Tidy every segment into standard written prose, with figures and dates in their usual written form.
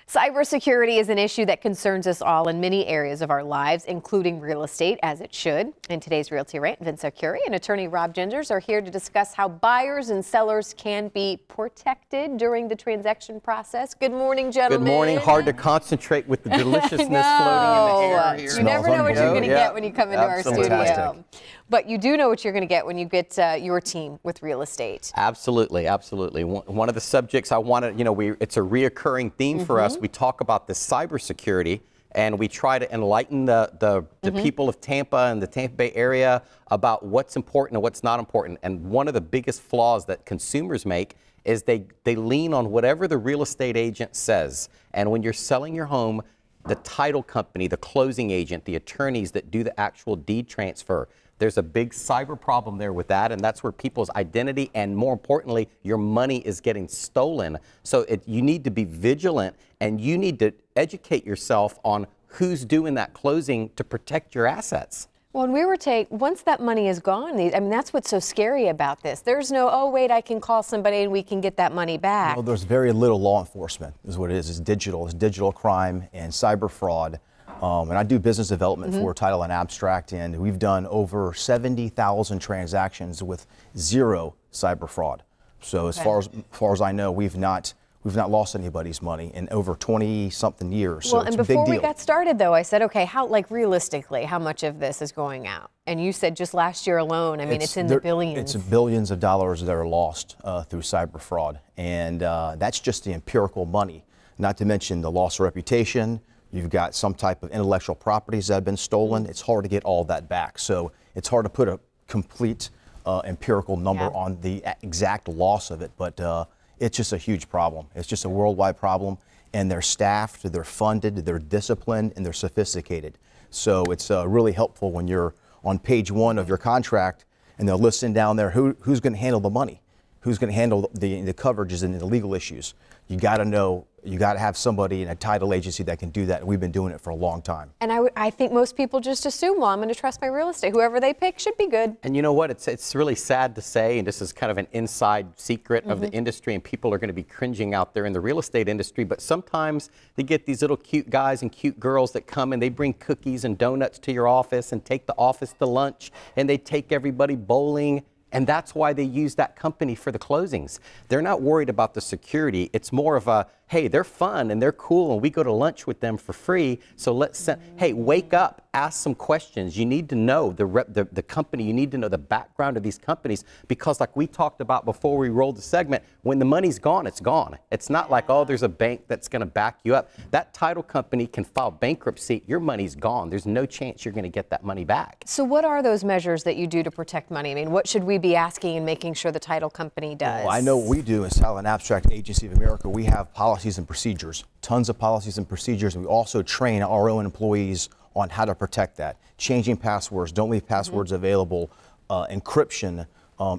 Cybersecurity is an issue that concerns us all in many areas of our lives, including real estate, as it should. In today's Realty Rant, Vince Curie and attorney Rob Gingers are here to discuss how buyers and sellers can be protected during the transaction process. Good morning, gentlemen. Good morning. Hard to concentrate with the deliciousness floating in the air here. You never know what you're going to get when you come into our studio. But you do know what you're going to get when you get your team with real estate. Absolutely, absolutely. One of the subjects I wanted, it's a reoccurring theme for us. We talk about the cybersecurity, and we try to enlighten the people of Tampa and the Tampa Bay area about what's important and what's not important. And one of the biggest flaws that consumers make is they lean on whatever the real estate agent says. And when you're selling your home, the title company, the closing agent, the attorneys that do the actual deed transfer, there's a big cyber problem there with that, and that's where people's identity and, more importantly, your money is getting stolen. So you need to be vigilant, and you need to educate yourself on who's doing that closing to protect your assets. Well, and once that money is gone, that's what's so scary about this. There's no, oh, wait, I can call somebody and we can get that money back. Well, there's very little law enforcement is what it is. It's digital crime and cyber fraud. And I do business development for Title and Abstract, and we've done over 70,000 transactions with zero cyber fraud. So as far as I know, we've not lost anybody's money in over 20-something years. Well, so and it's a big before deal. we got started, though, I said, okay, realistically, how much of this is going out? And you said just last year alone, it's in the billions. It's billions of dollars that are lost through cyber fraud, and that's just the empirical money. Not to mention the loss of reputation. You've got some type of intellectual properties that have been stolen. It's hard to get all that back. So it's hard to put a complete empirical number on the exact loss of it, but it's just a huge problem. It's just a worldwide problem, and they're staffed, they're funded, they're disciplined, and they're sophisticated. So it's really helpful when you're on page 1 of your contract and they're listing down there who's going to handle the money, who's going to handle the coverages and the legal issues. You got to know, you got to have somebody in a title agency that can do that. We've been doing it for a long time. And I think most people just assume, well, I'm going to trust my real estate. Whoever they pick should be good. And you know what? It's really sad to say, and this is kind of an inside secret of the industry, and people are going to be cringing out there in the real estate industry, but sometimes they get these little cute guys and cute girls that come and they bring cookies and donuts to your office and take the office to lunch, and they take everybody bowling. And that's why they use that company for the closings. They're not worried about the security. It's more of a, hey, they're fun and they're cool and we go to lunch with them for free. So let's send, hey, wake up, ask some questions. You need to know the company. You need to know the background of these companies, because like we talked about before we rolled the segment, when the money's gone, it's gone. It's not like, oh, there's a bank that's going to back you up. That title company can file bankruptcy. Your money's gone. There's no chance you're going to get that money back. So what are those measures that you do to protect money? What should we be asking and making sure the title company does? Well, I know what we do as Title and Abstract Agency of America. We have policies and procedures, tons of policies and procedures, and we also train our own employees on how to protect that. Changing passwords, don't leave passwords available, encryption,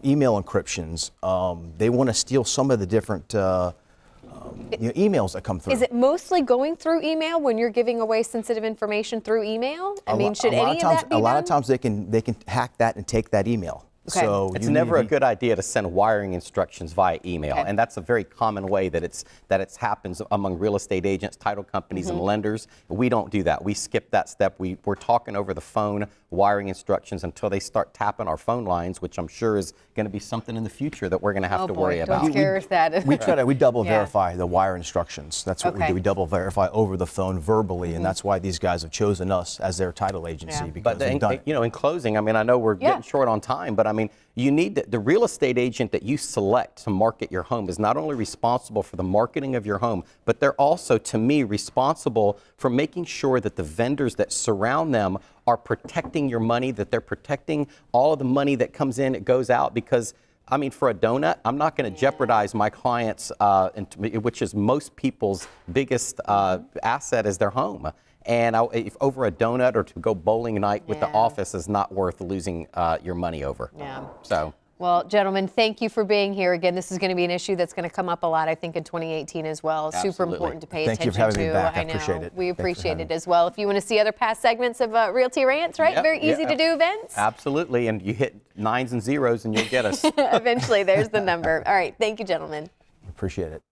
email encryptions. They want to steal some of the different emails that come through. Is it mostly going through email when you're giving away sensitive information through email? Should any of that be done? A lot of times they can hack that and take that email. Okay. So it's never a good idea to send wiring instructions via email, and that's a very common way that it happens among real estate agents, title companies, and lenders. We don't do that. We skip that step. We're talking over the phone wiring instructions until they start tapping our phone lines, which I'm sure is going to be something in the future that we're going to have to worry about. Don't scare us that. We double verify the wire instructions. That's what we do. We double verify over the phone verbally, and that's why these guys have chosen us as their title agency, because we've done it. In closing, I know we're getting short on time, but you need the real estate agent that you select to market your home is not only responsible for the marketing of your home, but they're also, to me, responsible for making sure that the vendors that surround them are protecting your money, that they're protecting all of the money that comes in, it goes out. Because for a donut, I'm not going to jeopardize my clients, which is most people's biggest asset is their home. And if over a donut or to go bowling night with the office is not worth losing your money over. Yeah. So. Well, gentlemen, thank you for being here. Again, this is going to be an issue that's going to come up a lot, I think, in 2018 as well. Absolutely. Super important to pay Thank attention to. Thank you for having me back. I appreciate it. We appreciate it as well. If you want to see other past segments of Realty Rants, right? Very easy to do, Vince. Absolutely. And you hit 9s and 0s and you'll get us. Eventually, there's the number. All right. Thank you, gentlemen. Appreciate it.